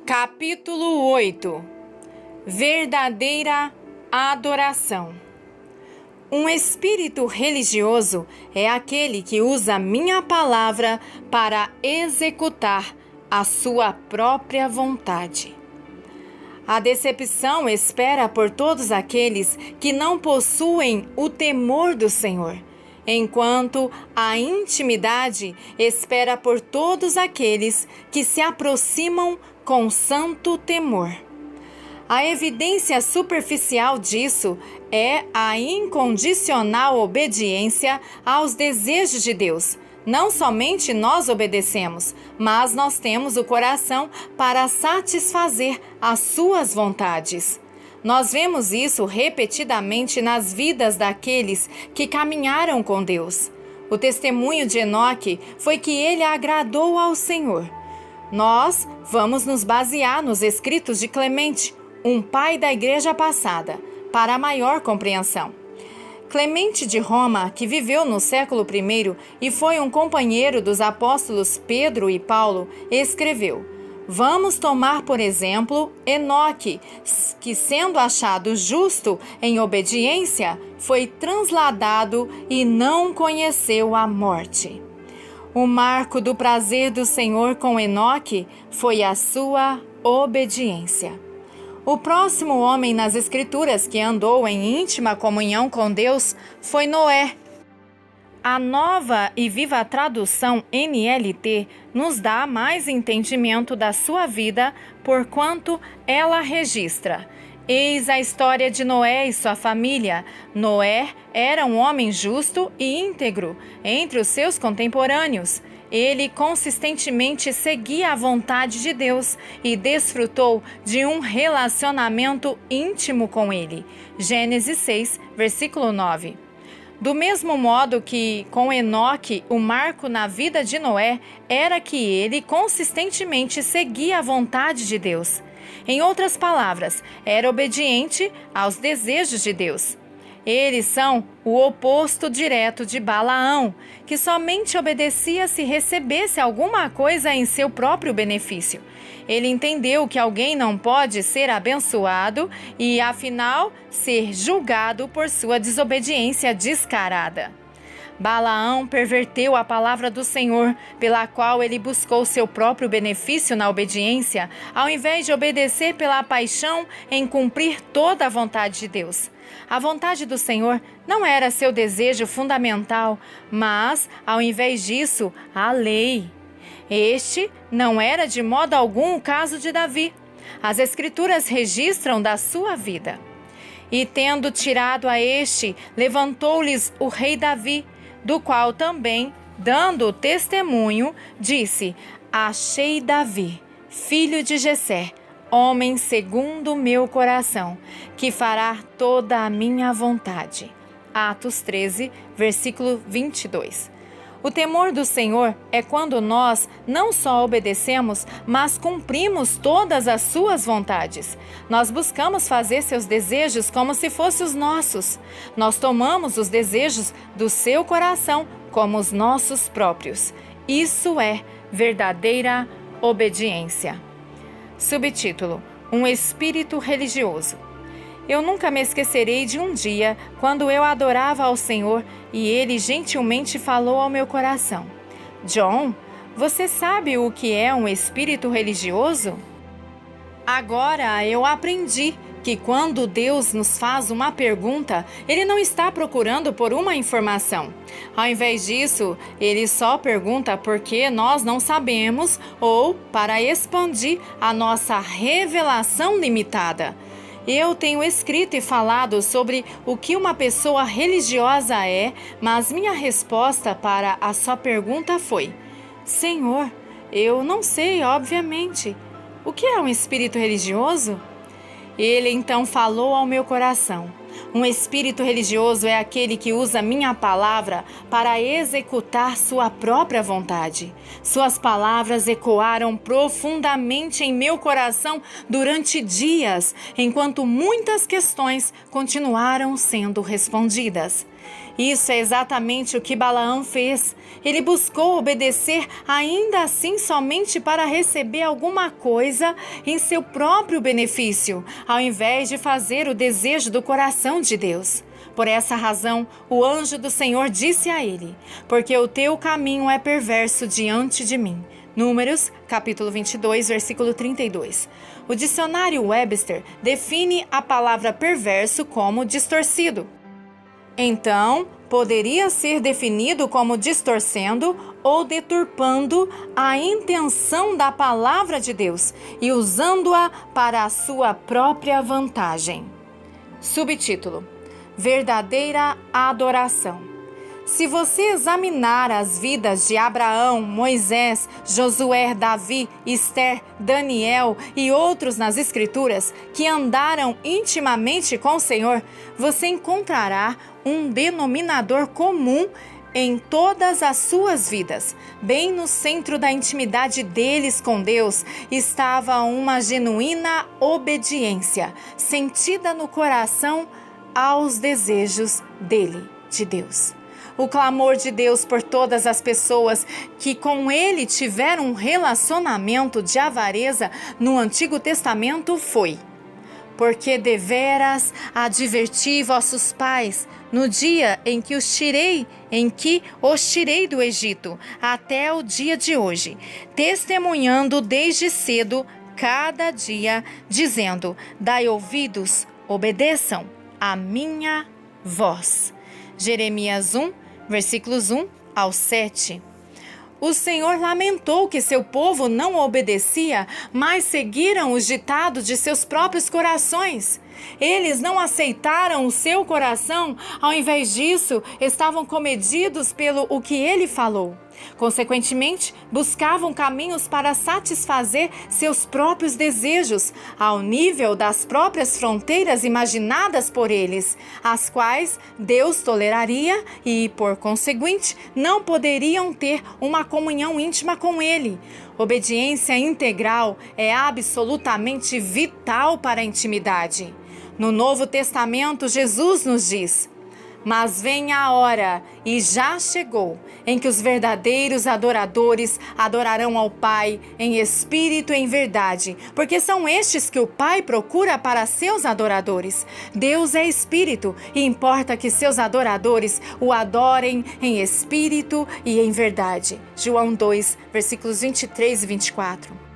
Capítulo 8. Verdadeira adoração. Um espírito religioso é aquele que usa minha palavra para executar a sua própria vontade. A decepção espera por todos aqueles que não possuem o temor do Senhor, enquanto a intimidade espera por todos aqueles que se aproximam com santo temor. A evidência superficial disso é a incondicional obediência aos desejos de Deus. Não somente nós obedecemos, mas nós temos o coração para satisfazer as suas vontades. Nós vemos isso repetidamente nas vidas daqueles que caminharam com Deus. O testemunho de Enoque foi que ele agradou ao Senhor. Nós vamos nos basear nos escritos de Clemente, um pai da igreja passada, para maior compreensão. Clemente de Roma, que viveu no século I e foi um companheiro dos apóstolos Pedro e Paulo, escreveu: Vamos tomar, por exemplo, Enoque, que sendo achado justo em obediência, foi transladado e não conheceu a morte. O marco do prazer do Senhor com Enoque foi a sua obediência. O próximo homem nas Escrituras que andou em íntima comunhão com Deus foi Noé. A Nova e Viva Tradução NLT nos dá mais entendimento da sua vida, porquanto ela registra: Eis a história de Noé e sua família. Noé era um homem justo e íntegro entre os seus contemporâneos. Ele consistentemente seguia a vontade de Deus e desfrutou de um relacionamento íntimo com Ele. Gênesis 6, versículo 9. Do mesmo modo que com Enoque, o marco na vida de Noé era que ele consistentemente seguia a vontade de Deus. Em outras palavras, era obediente aos desejos de Deus. Eles são o oposto direto de Balaão, que somente obedecia se recebesse alguma coisa em seu próprio benefício. Ele entendeu que alguém não pode ser abençoado e, afinal, ser julgado por sua desobediência descarada. Balaão perverteu a palavra do Senhor, pela qual ele buscou seu próprio benefício na obediência, ao invés de obedecer pela paixão em cumprir toda a vontade de Deus. A vontade do Senhor não era seu desejo fundamental, mas, ao invés disso, a lei. Este não era de modo algum o caso de Davi. As Escrituras registram da sua vida. E tendo tirado a este, levantou-lhes o rei Davi, do qual também, dando testemunho, disse: Achei Davi, filho de Jessé, homem segundo o meu coração, que fará toda a minha vontade. Atos 13, versículo 22. O temor do Senhor é quando nós não só obedecemos, mas cumprimos todas as suas vontades. Nós buscamos fazer seus desejos como se fossem os nossos. Nós tomamos os desejos do seu coração como os nossos próprios. Isso é verdadeira obediência. Subtítulo: Um espírito religioso. Eu nunca me esquecerei de um dia quando eu adorava ao Senhor e Ele gentilmente falou ao meu coração: John, você sabe o que é um espírito religioso? Agora eu aprendi que quando Deus nos faz uma pergunta, Ele não está procurando por uma informação. Ao invés disso, Ele só pergunta porque nós não sabemos ou para expandir a nossa revelação limitada. Eu tenho escrito e falado sobre o que uma pessoa religiosa é, mas minha resposta para a sua pergunta foi: Senhor, eu não sei, obviamente. O que é um espírito religioso? Ele então falou ao meu coração: um espírito religioso é aquele que usa minha palavra para executar sua própria vontade. Suas palavras ecoaram profundamente em meu coração durante dias, enquanto muitas questões continuaram sendo respondidas. Isso é exatamente o que Balaão fez. Ele buscou obedecer ainda assim somente para receber alguma coisa em seu próprio benefício, ao invés de fazer o desejo do coração de Deus. Por essa razão, o anjo do Senhor disse a ele: porque o teu caminho é perverso diante de mim. Números, capítulo 22, versículo 32. O dicionário Webster define a palavra perverso como distorcido. Então, poderia ser definido como distorcendo ou deturpando a intenção da palavra de Deus e usando-a para a sua própria vantagem. Subtítulo: Verdadeira adoração. Se você examinar as vidas de Abraão, Moisés, Josué, Davi, Esther, Daniel e outros nas Escrituras que andaram intimamente com o Senhor, você encontrará um denominador comum em todas as suas vidas. Bem no centro da intimidade deles com Deus estava uma genuína obediência, sentida no coração aos desejos dele, de Deus. O clamor de Deus por todas as pessoas que com ele tiveram um relacionamento de avareza no Antigo Testamento foi: porque deveras adverti vossos pais no dia em que os tirei do Egito, até o dia de hoje, testemunhando desde cedo cada dia, dizendo: dai ouvidos, obedeçam a minha voz. Jeremias 1, versículos 1 ao 7. O Senhor lamentou que seu povo não obedecia, mas seguiram os ditados de seus próprios corações. Eles não aceitaram o seu coração, ao invés disso, estavam comedidos pelo o que ele falou. Consequentemente, buscavam caminhos para satisfazer seus próprios desejos, ao nível das próprias fronteiras imaginadas por eles, as quais Deus toleraria e, por conseguinte, não poderiam ter uma comunhão íntima com ele. Obediência integral é absolutamente vital para a intimidade. No Novo Testamento, Jesus nos diz: mas vem a hora, e já chegou, em que os verdadeiros adoradores adorarão ao Pai em espírito e em verdade, porque são estes que o Pai procura para seus adoradores. Deus é espírito e importa que seus adoradores o adorem em espírito e em verdade. João 2, versículos 23 e 24.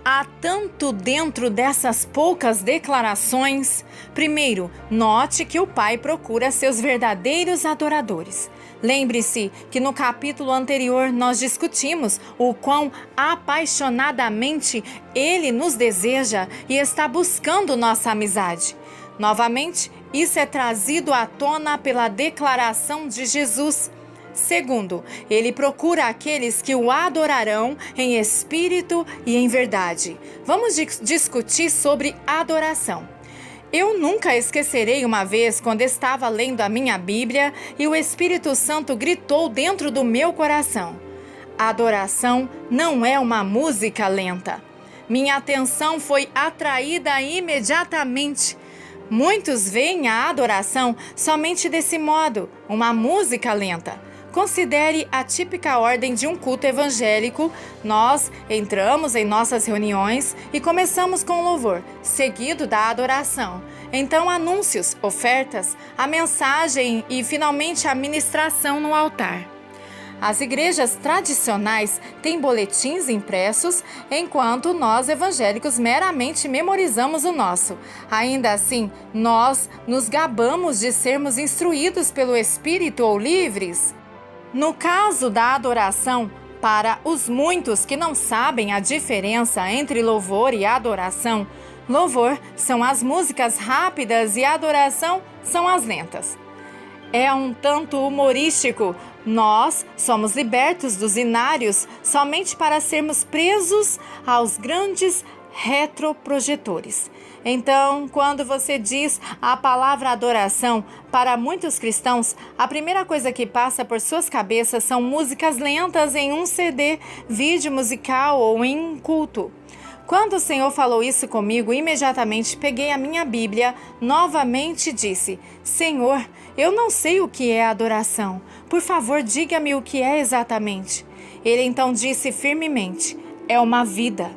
Há tanto dentro dessas poucas declarações. Primeiro, note que o Pai procura seus verdadeiros adoradores. Lembre-se que no capítulo anterior nós discutimos o quão apaixonadamente Ele nos deseja e está buscando nossa amizade. Novamente, isso é trazido à tona pela declaração de Jesus. Segundo, ele procura aqueles que o adorarão em espírito e em verdade. Vamos discutir sobre adoração. Eu nunca esquecerei uma vez quando estava lendo a minha Bíblia e o Espírito Santo gritou dentro do meu coração: adoração não é uma música lenta. Minha atenção foi atraída imediatamente. Muitos veem a adoração somente desse modo, uma música lenta. Considere a típica ordem de um culto evangélico. Nós entramos em nossas reuniões e começamos com louvor, seguido da adoração. Então, anúncios, ofertas, a mensagem e, finalmente, a ministração no altar. As igrejas tradicionais têm boletins impressos, enquanto nós evangélicos meramente memorizamos o nosso. Ainda assim, nós nos gabamos de sermos instruídos pelo Espírito ou livres. No caso da adoração, para os muitos que não sabem a diferença entre louvor e adoração, louvor são as músicas rápidas e adoração são as lentas. É um tanto humorístico. Nós somos libertos dos inários somente para sermos presos aos grandes retroprojetores. Então, quando você diz a palavra adoração, para muitos cristãos, a primeira coisa que passa por suas cabeças são músicas lentas em um CD, vídeo musical ou em um culto. Quando o Senhor falou isso comigo, imediatamente peguei a minha Bíblia novamente e disse: Senhor, Eu não sei o que é adoração. Por favor, diga-me o que é exatamente. Ele então disse firmemente: é uma vida.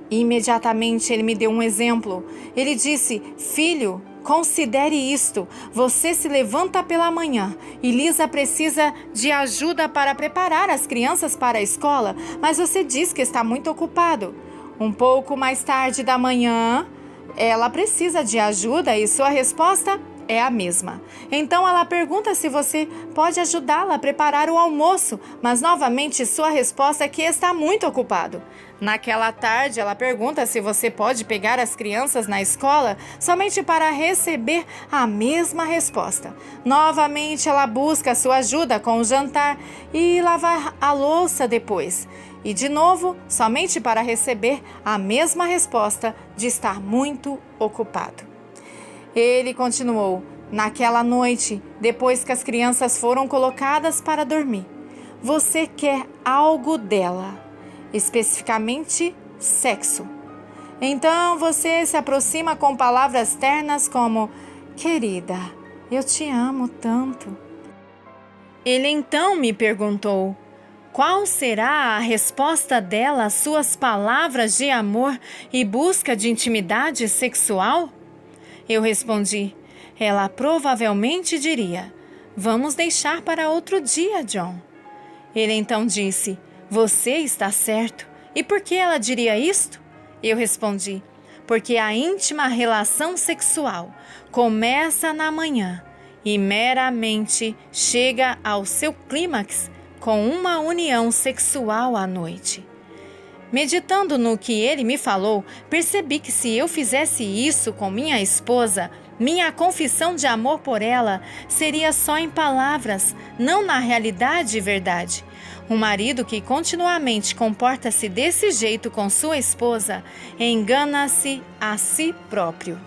E imediatamente ele me deu um exemplo. Ele disse: filho, considere isto. Você se levanta pela manhã e Lisa precisa de ajuda para preparar as crianças para a escola, mas você diz que está muito ocupado. Um pouco mais tarde da manhã, ela precisa de ajuda e sua resposta é a mesma. Então ela pergunta se você pode ajudá-la a preparar o almoço, mas novamente sua resposta é que está muito ocupado. Naquela tarde, ela pergunta se você pode pegar as crianças na escola somente para receber a mesma resposta. Novamente, ela busca sua ajuda com o jantar e lavar a louça depois. E de novo, somente para receber a mesma resposta de estar muito ocupado. Ele continuou: naquela noite, depois que as crianças foram colocadas para dormir, você quer algo dela, especificamente sexo. Então você se aproxima com palavras ternas como: querida, eu te amo tanto. Ele então me perguntou: qual será a resposta dela às suas palavras de amor e busca de intimidade sexual? Eu respondi: ela provavelmente diria: vamos deixar para outro dia, John. Ele então disse: você está certo. E por que ela diria isto? Eu respondi: porque a íntima relação sexual começa na manhã e meramente chega ao seu clímax com uma união sexual à noite. Meditando no que ele me falou, percebi que se eu fizesse isso com minha esposa, minha confissão de amor por ela seria só em palavras, não na realidade e verdade. Um marido que continuamente comporta-se desse jeito com sua esposa engana-se a si próprio.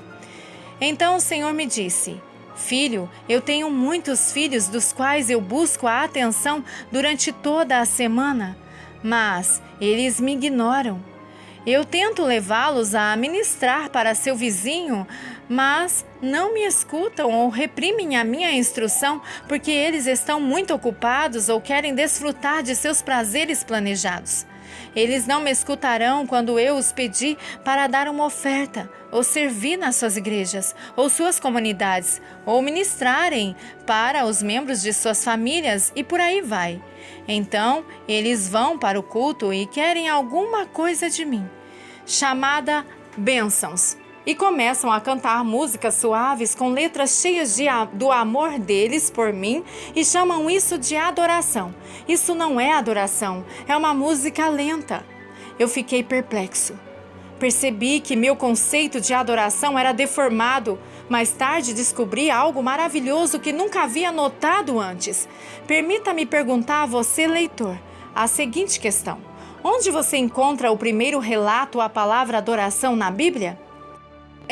Então o Senhor me disse: filho, eu tenho muitos filhos dos quais eu busco a atenção durante toda a semana, mas eles me ignoram. Eu tento levá-los a ministrar para seu vizinho, mas não me escutam ou reprimem a minha instrução porque eles estão muito ocupados ou querem desfrutar de seus prazeres planejados. Eles não me escutarão quando eu os pedir para dar uma oferta, ou servir nas suas igrejas, ou suas comunidades, ou ministrarem para os membros de suas famílias e por aí vai. Então, eles vão para o culto e querem alguma coisa de mim, chamada bênçãos, e começam a cantar músicas suaves com letras cheias do amor deles por mim e chamam isso de adoração. Isso não é adoração, é uma música lenta. Eu fiquei perplexo. Percebi que meu conceito de adoração era deformado. Mais tarde descobri algo maravilhoso que nunca havia notado antes. Permita-me perguntar a você, leitor, a seguinte questão: onde você encontra o primeiro relato à palavra adoração na Bíblia?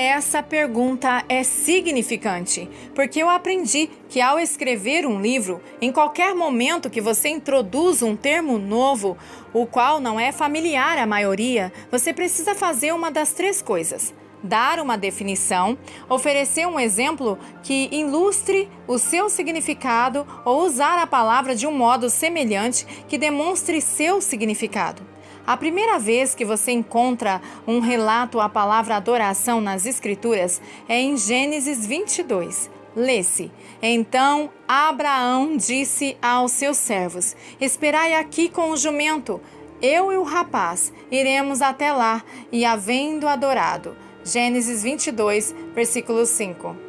Essa pergunta é significante, porque eu aprendi que ao escrever um livro, em qualquer momento que você introduz um termo novo, o qual não é familiar à maioria, você precisa fazer uma das três coisas: dar uma definição, oferecer um exemplo que ilustre o seu significado ou usar a palavra de um modo semelhante que demonstre seu significado. A primeira vez que você encontra um relato à palavra adoração nas Escrituras é em Gênesis 22. Lê-se: então Abraão disse aos seus servos: esperai aqui com o jumento, eu e o rapaz iremos até lá, e havendo adorado. Gênesis 22, versículo 5.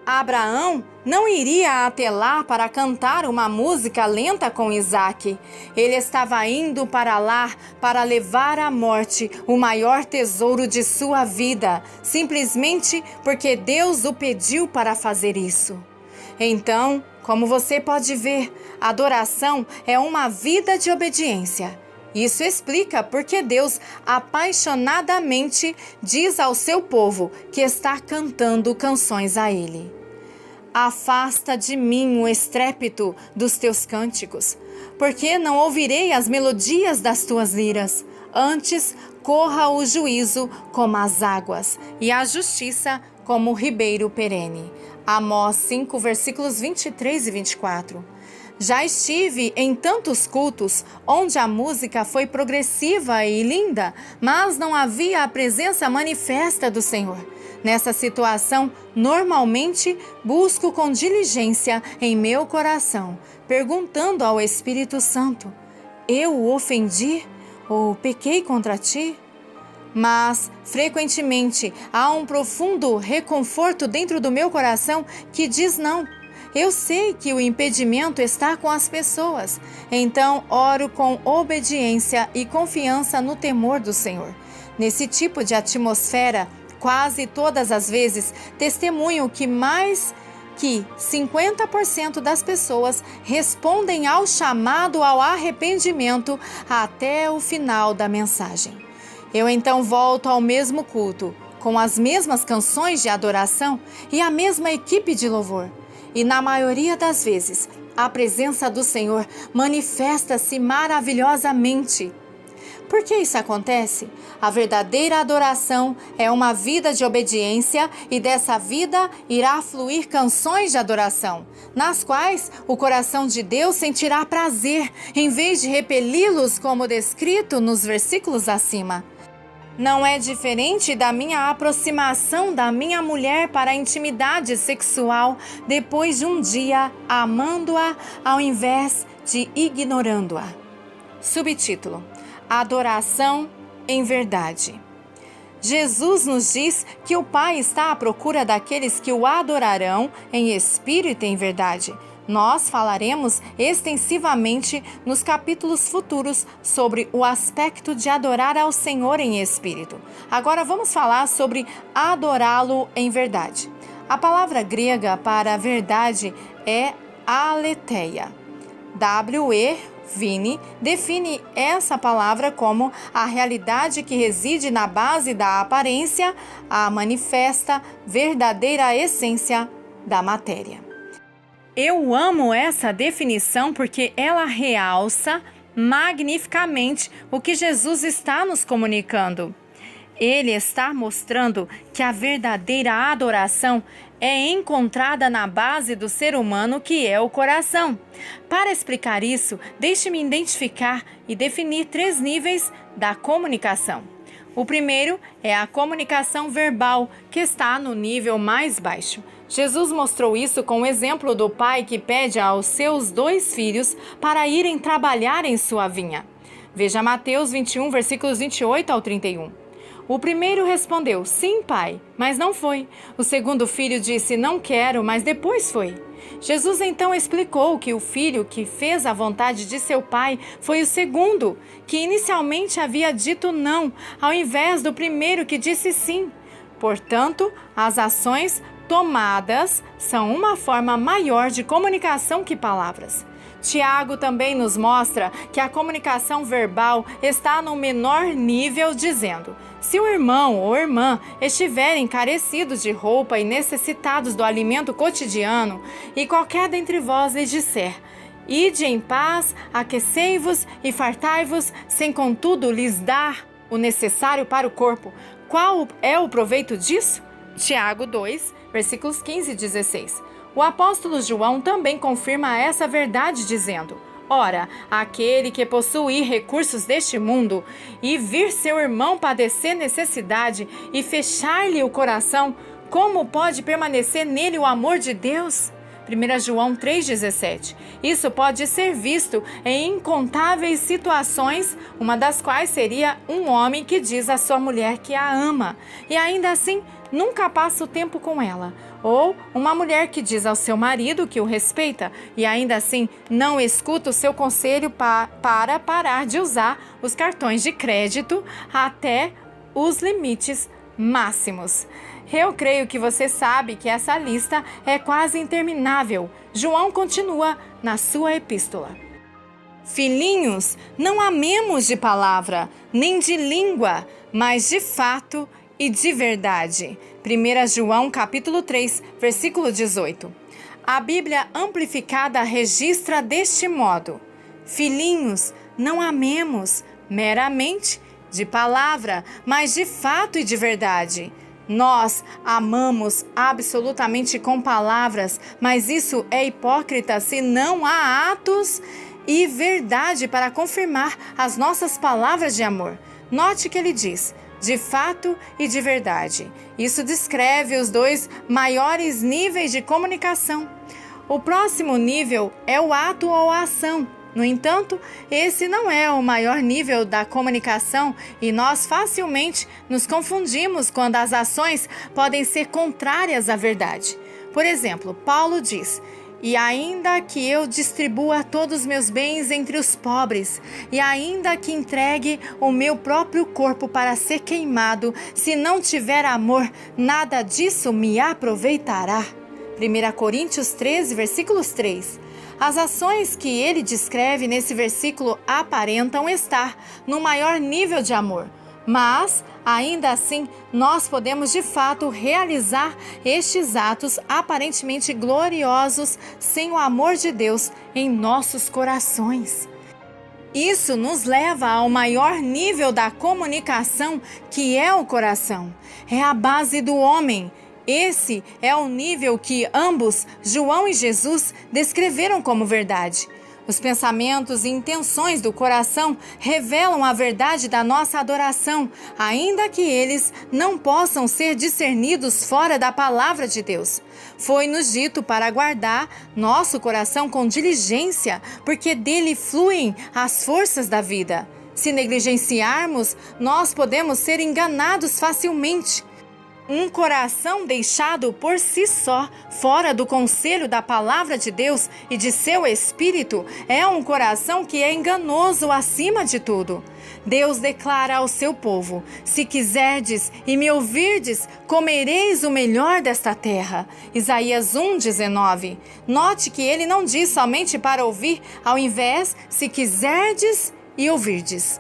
Abraão não iria até lá para cantar uma música lenta com Isaque. Ele estava indo para lá para levar à morte o maior tesouro de sua vida, simplesmente porque Deus o pediu para fazer isso. Então, como você pode ver, adoração é uma vida de obediência. Isso explica porque Deus apaixonadamente diz ao seu povo que está cantando canções a Ele. Afasta de mim o estrépito dos teus cânticos, porque não ouvirei as melodias das tuas liras. Antes, corra o juízo como as águas, e a justiça como o ribeiro perene. Amós 5, versículos 23 e 24. Já estive em tantos cultos onde a música foi progressiva e linda, mas não havia a presença manifesta do Senhor. Nessa situação, normalmente busco com diligência em meu coração, perguntando ao Espírito Santo: eu o ofendi ou pequei contra ti? Mas, frequentemente, há um profundo reconforto dentro do meu coração que diz não. Eu sei que o impedimento está com as pessoas, então oro com obediência e confiança no temor do Senhor. Nesse tipo de atmosfera, quase todas as vezes, testemunho que mais que 50% das pessoas respondem ao chamado ao arrependimento até o final da mensagem. Eu então volto ao mesmo culto, com as mesmas canções de adoração e a mesma equipe de louvor. E na maioria das vezes, a presença do Senhor manifesta-se maravilhosamente. Por que isso acontece? A verdadeira adoração é uma vida de obediência e dessa vida irá fluir canções de adoração, nas quais o coração de Deus sentirá prazer, em vez de repeli-los como descrito nos versículos acima. Não é diferente da minha aproximação da minha mulher para a intimidade sexual depois de um dia amando-a ao invés de ignorando-a. Subtítulo: Adoração em verdade. Jesus nos diz que o Pai está à procura daqueles que o adorarão em espírito e em verdade. Nós falaremos extensivamente nos capítulos futuros sobre o aspecto de adorar ao Senhor em espírito. Agora vamos falar sobre adorá-lo em verdade. A palavra grega para verdade é aletheia. Vini define essa palavra como a realidade que reside na base da aparência, a manifesta verdadeira essência da matéria. Eu amo essa definição porque ela realça magnificamente o que Jesus está nos comunicando. Ele está mostrando que a verdadeira adoração é encontrada na base do ser humano, que é o coração. Para explicar isso, deixe-me identificar e definir 3 níveis da comunicação. O primeiro é a comunicação verbal, que está no nível mais baixo. Jesus mostrou isso com o exemplo do pai que pede aos seus 2 filhos para irem trabalhar em sua vinha. Veja Mateus 21, versículos 28 ao 31. O primeiro respondeu: sim, pai, mas não foi. O segundo filho disse: não quero, mas depois foi. Jesus então explicou que o filho que fez a vontade de seu pai foi o segundo, que inicialmente havia dito não, ao invés do primeiro que disse sim. Portanto, as ações tomadas são uma forma maior de comunicação que palavras. Tiago também nos mostra que a comunicação verbal está no menor nível, dizendo: se o irmão ou irmã estiverem carecidos de roupa e necessitados do alimento cotidiano, e qualquer dentre vós lhes disser: ide em paz, aquecei-vos e fartai-vos, sem contudo lhes dar o necessário para o corpo, qual é o proveito disso? Tiago 2, versículos 15 e 16. O apóstolo João também confirma essa verdade dizendo: ora, aquele que possuir recursos deste mundo e vir seu irmão padecer necessidade e fechar-lhe o coração, como pode permanecer nele o amor de Deus? 1 João 3,17. Isso pode ser visto em incontáveis situações, uma das quais seria um homem que diz à sua mulher que a ama e ainda assim nunca passa o tempo com ela. Ou uma mulher que diz ao seu marido que o respeita e ainda assim não escuta o seu conselho para parar de usar os cartões de crédito até os limites máximos. Eu creio que você sabe que essa lista é quase interminável. João continua na sua epístola: filhinhos, não amemos de palavra, nem de língua, mas de fato e de verdade. 1 João capítulo 3, versículo 18. A Bíblia Amplificada registra deste modo: filhinhos, não amemos meramente de palavra, mas de fato e de verdade. Nós amamos absolutamente com palavras, mas isso é hipócrita se não há atos e verdade para confirmar as nossas palavras de amor. Note que ele diz: de fato e de verdade. Isso descreve os dois maiores níveis de comunicação. O próximo nível é o ato ou a ação. No entanto, esse não é o maior nível da comunicação e nós facilmente nos confundimos quando as ações podem ser contrárias à verdade. Por exemplo, Paulo diz: e ainda que eu distribua todos os meus bens entre os pobres, e ainda que entregue o meu próprio corpo para ser queimado, se não tiver amor, nada disso me aproveitará. 1 Coríntios 13, versículos 3. As ações que ele descreve nesse versículo aparentam estar no maior nível de amor, mas, ainda assim, nós podemos de fato realizar estes atos aparentemente gloriosos sem o amor de Deus em nossos corações. Isso nos leva ao maior nível da comunicação, que é o coração. É a base do homem. Esse é o nível que ambos, João e Jesus, descreveram como verdade. Os pensamentos e intenções do coração revelam a verdade da nossa adoração, ainda que eles não possam ser discernidos fora da palavra de Deus. Foi-nos dito para guardar nosso coração com diligência, porque dele fluem as forças da vida. Se negligenciarmos, nós podemos ser enganados facilmente. Um coração deixado por si só, fora do conselho da palavra de Deus e de seu Espírito, é um coração que é enganoso acima de tudo. Deus declara ao seu povo: se quiserdes e me ouvirdes, comereis o melhor desta terra. Isaías 1:19. Note que ele não diz somente para ouvir, ao invés, se quiserdes e ouvirdes.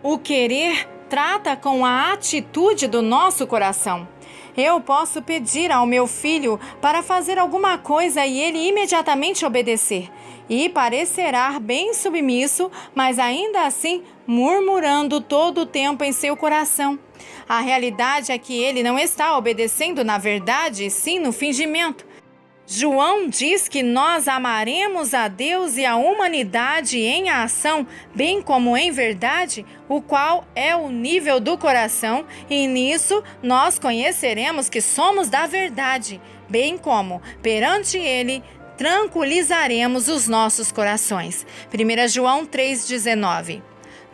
O querer trata com a atitude do nosso coração. Eu posso pedir ao meu filho para fazer alguma coisa e ele imediatamente obedecer, e parecerá bem submisso, mas ainda assim murmurando todo o tempo em seu coração. A realidade é que ele não está obedecendo na verdade, sim no fingimento. João diz que nós amaremos a Deus e a humanidade em ação, bem como em verdade, o qual é o nível do coração, e nisso nós conheceremos que somos da verdade, bem como, perante Ele, tranquilizaremos os nossos corações. 1 João 3,19.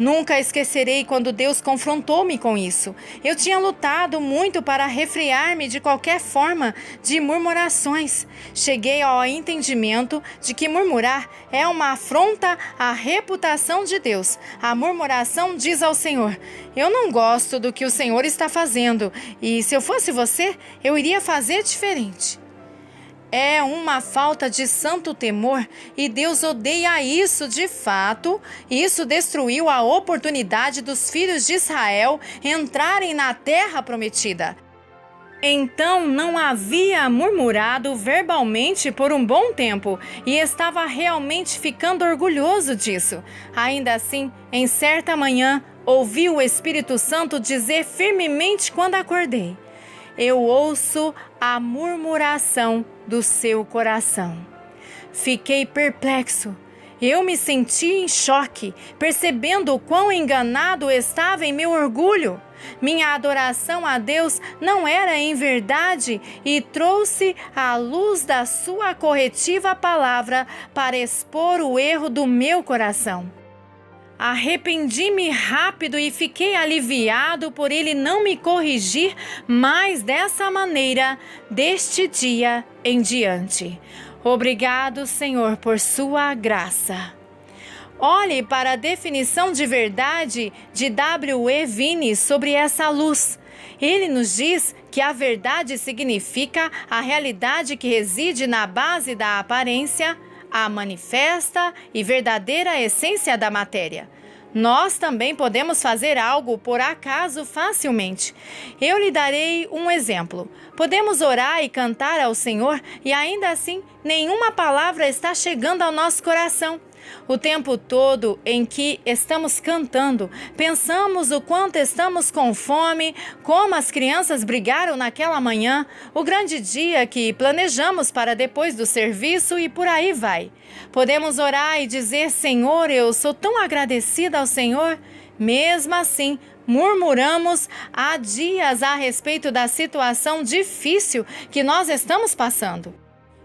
Nunca esquecerei quando Deus confrontou-me com isso. Eu tinha lutado muito para refrear-me de qualquer forma de murmurações. Cheguei ao entendimento de que murmurar é uma afronta à reputação de Deus. A murmuração diz ao Senhor: eu não gosto do que o Senhor está fazendo, e se eu fosse você, eu iria fazer diferente. É uma falta de santo temor e Deus odeia isso de fato. Isso destruiu a oportunidade dos filhos de Israel entrarem na terra prometida. Então não havia murmurado verbalmente por um bom tempo e estava realmente ficando orgulhoso disso. Ainda assim, em certa manhã, ouvi o Espírito Santo dizer firmemente quando acordei: eu ouço a murmuração do seu coração. Fiquei perplexo. Eu me senti em choque, percebendo o quão enganado estava em meu orgulho. Minha adoração a Deus não era em verdade e trouxe à luz da sua corretiva palavra para expor o erro do meu coração. Arrependi-me rápido e fiquei aliviado por ele não me corrigir mais dessa maneira deste dia em diante. Obrigado, Senhor, por sua graça. Olhe para a definição de verdade de W.E. Vine sobre essa luz. Ele nos diz que a verdade significa a realidade que reside na base da aparência, a manifesta e verdadeira essência da matéria. Nós também podemos fazer algo por acaso facilmente. Eu lhe darei um exemplo. Podemos orar e cantar ao Senhor e ainda assim nenhuma palavra está chegando ao nosso coração. O tempo todo em que estamos cantando, pensamos o quanto estamos com fome, como as crianças brigaram naquela manhã, o grande dia que planejamos para depois do serviço e por aí vai. Podemos orar e dizer: Senhor, eu sou tão agradecida ao Senhor. Mesmo assim, murmuramos há dias a respeito da situação difícil que nós estamos passando.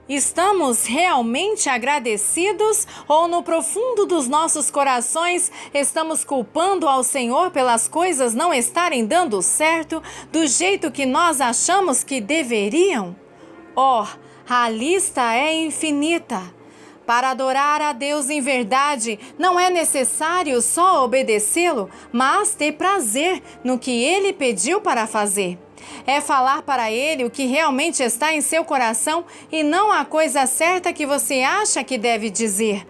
Estamos realmente agradecidos ou no profundo dos nossos corações estamos culpando ao Senhor pelas coisas não estarem dando certo do jeito que nós achamos que deveriam? A lista é infinita. Para adorar a Deus em verdade, não é necessário só obedecê-lo, mas ter prazer no que Ele pediu para fazer. É falar para Ele o que realmente está em seu coração e não a coisa certa que você acha que deve dizer.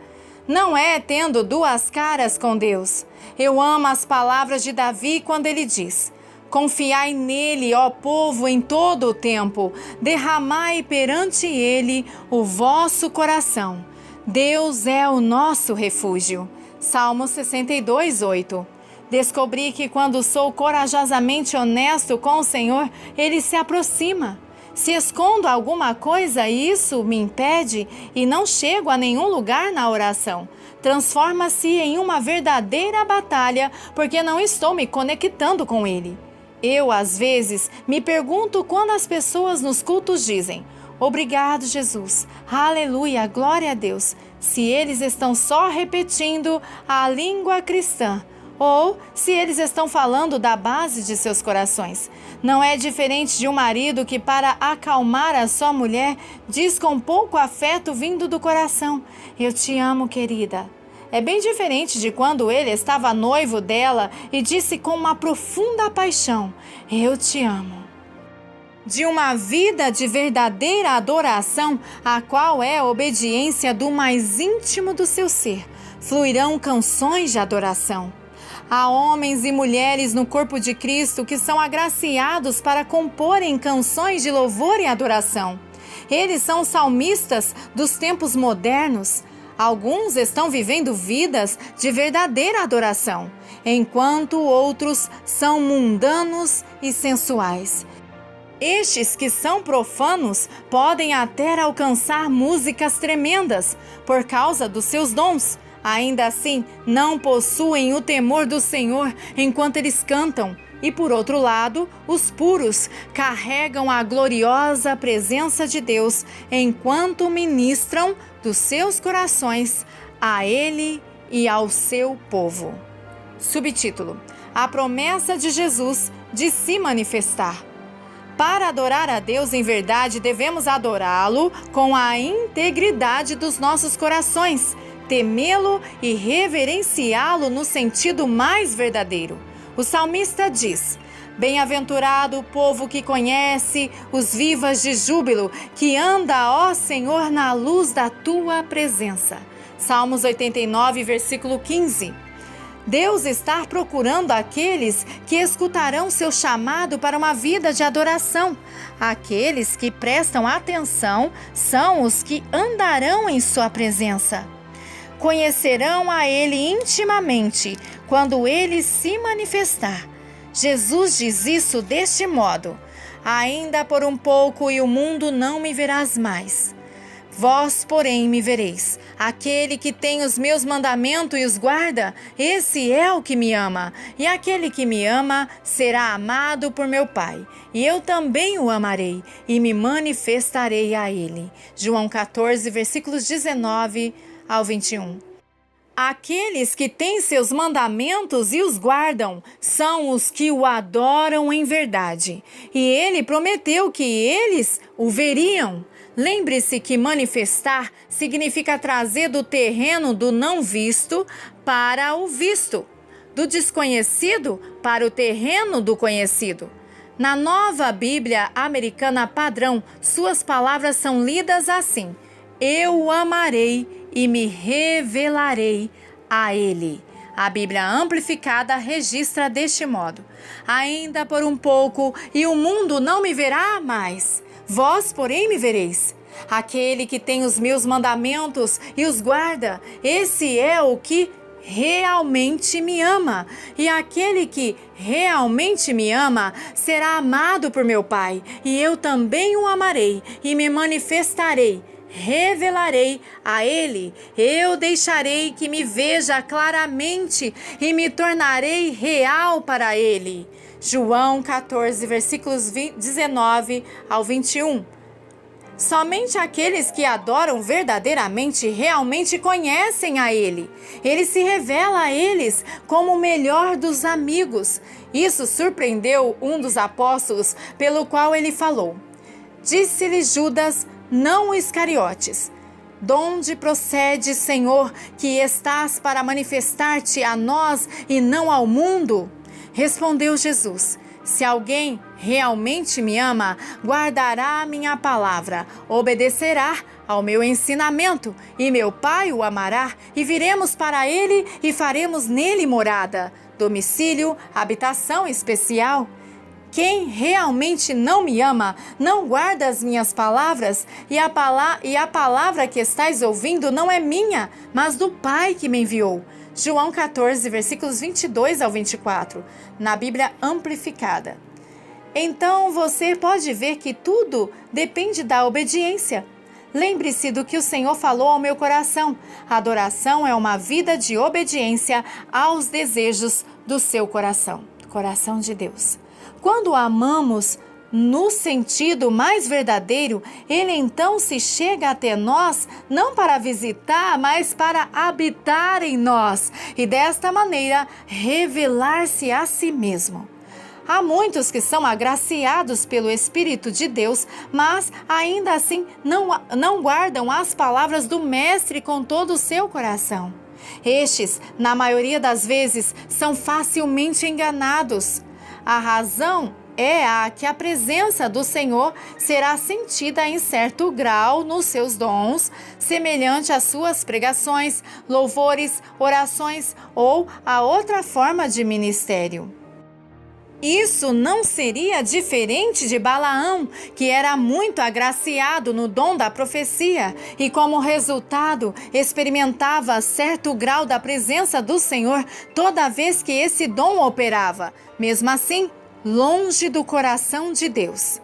Não é tendo duas caras com Deus. Eu amo as palavras de Davi quando ele diz: confiai nele, ó povo, em todo o tempo. Derramai perante ele o vosso coração. Deus é o nosso refúgio. Salmo 62, 8. Descobri que quando sou corajosamente honesto com o Senhor, Ele se aproxima. Se escondo alguma coisa, isso me impede e não chego a nenhum lugar na oração. Transforma-se em uma verdadeira batalha, porque não estou me conectando com Ele. Eu, às vezes, me pergunto quando as pessoas nos cultos dizem: obrigado, Jesus, aleluia, glória a Deus, se eles estão só repetindo a língua cristã, ou se eles estão falando da base de seus corações. Não é diferente de um marido que, para acalmar a sua mulher, diz com pouco afeto vindo do coração: eu te amo, querida. É bem diferente de quando ele estava noivo dela e disse com uma profunda paixão: eu te amo. De uma vida de verdadeira adoração, a qual é a obediência do mais íntimo do seu ser, fluirão canções de adoração. Há homens e mulheres no corpo de Cristo que são agraciados para comporem canções de louvor e adoração. Eles são salmistas dos tempos modernos. Alguns estão vivendo vidas de verdadeira adoração, enquanto outros são mundanos e sensuais. Estes que são profanos podem até alcançar músicas tremendas por causa dos seus dons. Ainda assim, não possuem o temor do Senhor enquanto eles cantam. E por outro lado, os puros carregam a gloriosa presença de Deus enquanto ministram dos seus corações a Ele e ao seu povo. Subtítulo: A promessa de Jesus de se manifestar. Para adorar a Deus em verdade, devemos adorá-lo com a integridade dos nossos corações, temê-lo e reverenciá-lo no sentido mais verdadeiro. O salmista diz: bem-aventurado o povo que conhece os vivas de júbilo, que anda, ó Senhor, na luz da tua presença. Salmos 89, versículo 15. Deus está procurando aqueles que escutarão seu chamado para uma vida de adoração. Aqueles que prestam atenção são os que andarão em sua presença. Conhecerão a Ele intimamente quando Ele se manifestar. Jesus diz isso deste modo: ainda por um pouco e o mundo não me verás mais. Vós, porém, me vereis. Aquele que tem os meus mandamentos e os guarda, esse é o que me ama. E aquele que me ama será amado por meu Pai. E eu também o amarei e me manifestarei a ele. João 14, versículos 19 ao 21. Aqueles que têm seus mandamentos e os guardam são os que o adoram em verdade. E ele prometeu que eles o veriam. Lembre-se que manifestar significa trazer do terreno do não visto para o visto, do desconhecido para o terreno do conhecido. Na Nova Bíblia Americana Padrão, suas palavras são lidas assim: eu o amarei e me revelarei a ele. A Bíblia Amplificada registra deste modo: ainda por um pouco e o mundo não me verá mais. Vós, porém, me vereis. Aquele que tem os meus mandamentos e os guarda, esse é o que realmente me ama. E aquele que realmente me ama será amado por meu Pai, e eu também o amarei e me manifestarei. Revelarei a ele, eu deixarei que me veja claramente e me tornarei real para ele. João 14, versículos 19 ao 21. Somente aqueles que adoram verdadeiramente realmente conhecem a Ele. Ele se revela a eles como o melhor dos amigos. Isso surpreendeu um dos apóstolos, pelo qual ele falou. Disse-lhe Judas, não Iscariotes: donde procede, Senhor, que estás para manifestar-te a nós e não ao mundo? Respondeu Jesus: se alguém realmente me ama, guardará a minha palavra, obedecerá ao meu ensinamento, e meu Pai o amará, e viremos para ele e faremos nele morada, domicílio, habitação especial. Quem realmente não me ama, não guarda as minhas palavras, e a palavra que estais ouvindo não é minha, mas do Pai que me enviou. João 14, versículos 22 ao 24, na Bíblia Amplificada. Então você pode ver que tudo depende da obediência. Lembre-se do que o Senhor falou ao meu coração. A adoração é uma vida de obediência aos desejos do seu coração, coração de Deus. Quando amamos no sentido mais verdadeiro, Ele então se chega até nós, não para visitar, mas para habitar em nós, e desta maneira revelar-se a si mesmo. Há muitos que são agraciados pelo Espírito de Deus, mas ainda assim não guardam as palavras do Mestre com todo o seu coração. Estes, na maioria das vezes, são facilmente enganados. A razão é que a presença do Senhor será sentida em certo grau nos seus dons, semelhante às suas pregações, louvores, orações ou a outra forma de ministério. Isso não seria diferente de Balaão, que era muito agraciado no dom da profecia e, como resultado, experimentava certo grau da presença do Senhor toda vez que esse dom operava. Mesmo assim, longe do coração de Deus.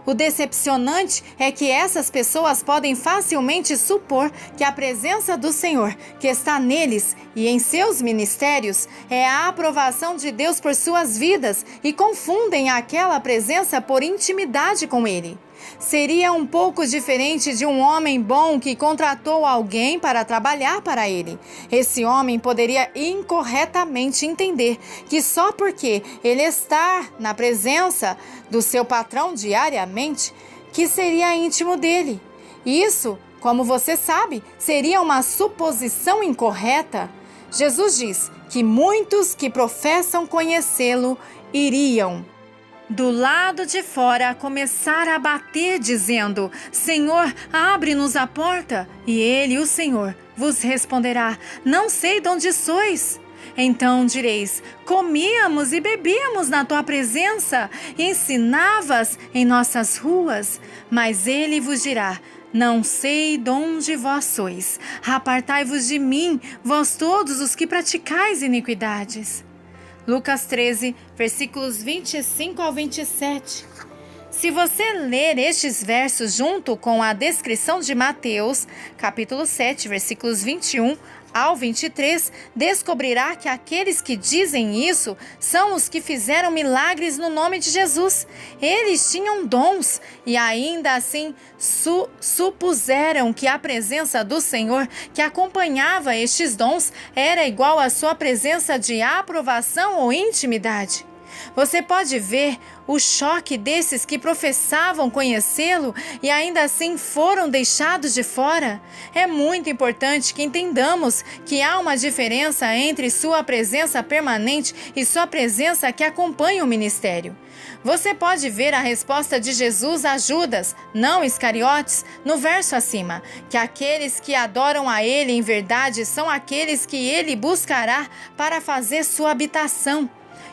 O decepcionante é que essas pessoas podem facilmente supor que a presença do Senhor, que está neles e em seus ministérios, é a aprovação de Deus por suas vidas e confundem aquela presença por intimidade com Ele. Seria um pouco diferente de um homem bom que contratou alguém para trabalhar para ele. Esse homem poderia incorretamente entender que só porque ele está na presença do seu patrão diariamente, que seria íntimo dele. Isso, como você sabe, seria uma suposição incorreta. Jesus diz que muitos que professam conhecê-lo iriam do lado de fora começar a bater, dizendo: Senhor, abre-nos a porta. E ele, o Senhor, vos responderá: não sei de onde sois. Então direis: comíamos e bebíamos na tua presença, e ensinavas em nossas ruas. Mas ele vos dirá: não sei de onde vós sois. Apartai-vos de mim, vós todos os que praticais iniquidades. Lucas 13, versículos 25 ao 27. Se você ler estes versos junto com a descrição de Mateus, capítulo 7, versículos 21 ao 23, descobrirá que aqueles que dizem isso são os que fizeram milagres no nome de Jesus. Eles tinham dons e ainda assim supuseram que a presença do Senhor que acompanhava estes dons era igual à sua presença de aprovação ou intimidade. Você pode ver o choque desses que professavam conhecê-lo e ainda assim foram deixados de fora. É muito importante que entendamos que há uma diferença entre sua presença permanente e sua presença que acompanha o ministério. Você pode ver a resposta de Jesus a Judas, não Iscariotes, no verso acima, que aqueles que adoram a Ele em verdade são aqueles que Ele buscará para fazer sua habitação.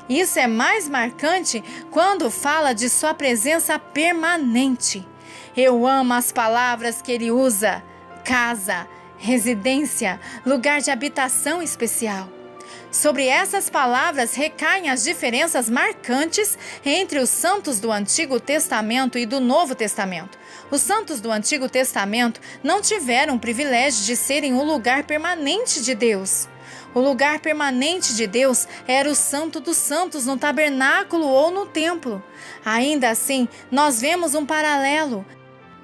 Isso é mais marcante quando fala de sua presença permanente. Eu amo as palavras que ele usa: casa, residência, lugar de habitação especial. Sobre essas palavras recaem as diferenças marcantes entre os santos do Antigo Testamento e do Novo Testamento. Os santos do Antigo Testamento não tiveram o privilégio de serem o lugar permanente de Deus. O lugar permanente de Deus era o Santo dos Santos no tabernáculo ou no templo. Ainda assim, nós vemos um paralelo.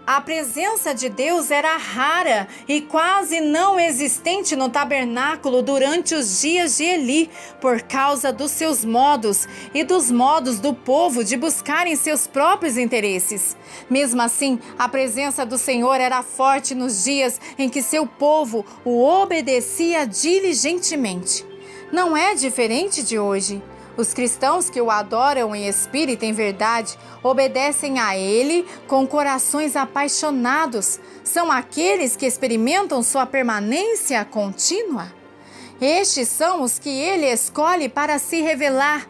A presença de Deus era rara e quase não existente no tabernáculo durante os dias de Eli, por causa dos seus modos e dos modos do povo de buscarem seus próprios interesses. Mesmo assim, a presença do Senhor era forte nos dias em que seu povo o obedecia diligentemente. Não é diferente de hoje. Os cristãos que o adoram em espírito e em verdade obedecem a Ele com corações apaixonados. São aqueles que experimentam sua permanência contínua. Estes são os que Ele escolhe para se revelar.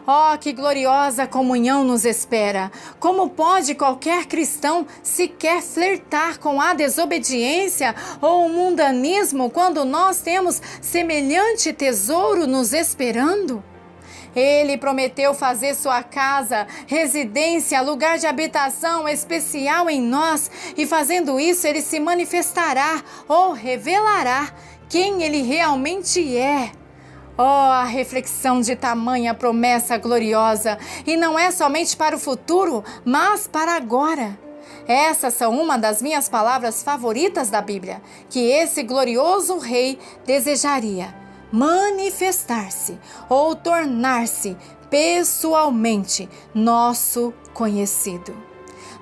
Oh, que gloriosa comunhão nos espera! Como pode qualquer cristão sequer flertar com a desobediência ou o mundanismo quando nós temos semelhante tesouro nos esperando? Ele prometeu fazer sua casa, residência, lugar de habitação especial em nós, e fazendo isso ele se manifestará ou revelará quem ele realmente é. Oh, a reflexão de tamanha promessa gloriosa, e não é somente para o futuro, mas para agora. Essas são uma das minhas palavras favoritas da Bíblia, que esse glorioso rei desejaria: manifestar-se ou tornar-se pessoalmente nosso conhecido.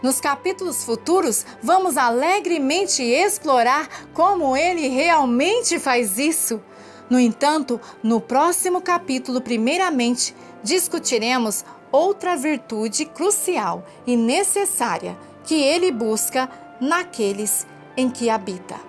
Nos capítulos futuros, vamos alegremente explorar como ele realmente faz isso. No entanto, no próximo capítulo, primeiramente, discutiremos outra virtude crucial e necessária que ele busca naqueles em que habita.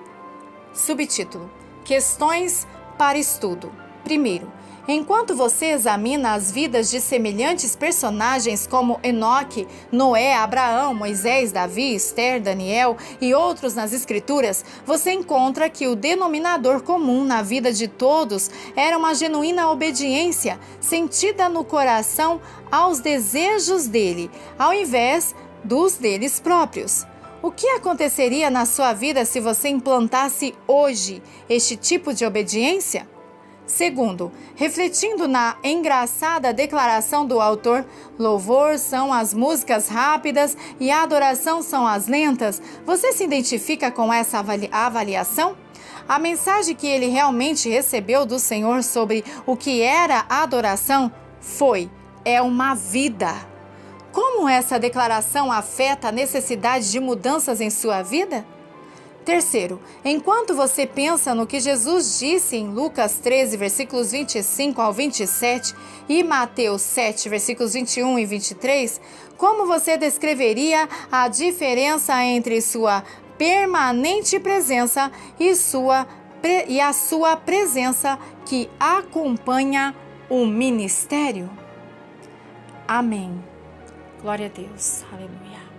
Subtítulo: Questões para estudo. Primeiro, enquanto você examina as vidas de semelhantes personagens como Enoque, Noé, Abraão, Moisés, Davi, Esther, Daniel e outros nas Escrituras, você encontra que o denominador comum na vida de todos era uma genuína obediência sentida no coração aos desejos dele, ao invés dos deles próprios. O que aconteceria na sua vida se você implantasse hoje este tipo de obediência? Segundo, refletindo na engraçada declaração do autor, louvor são as músicas rápidas e adoração são as lentas, você se identifica com essa avaliação? A mensagem que ele realmente recebeu do Senhor sobre o que era a adoração é uma vida. Como essa declaração afeta a necessidade de mudanças em sua vida? Terceiro, enquanto você pensa no que Jesus disse em Lucas 13, versículos 25 ao 27 e Mateus 7, versículos 21 e 23, como você descreveria a diferença entre sua permanente presença e a sua presença que acompanha o ministério? Amém. Glória a Deus. Aleluia.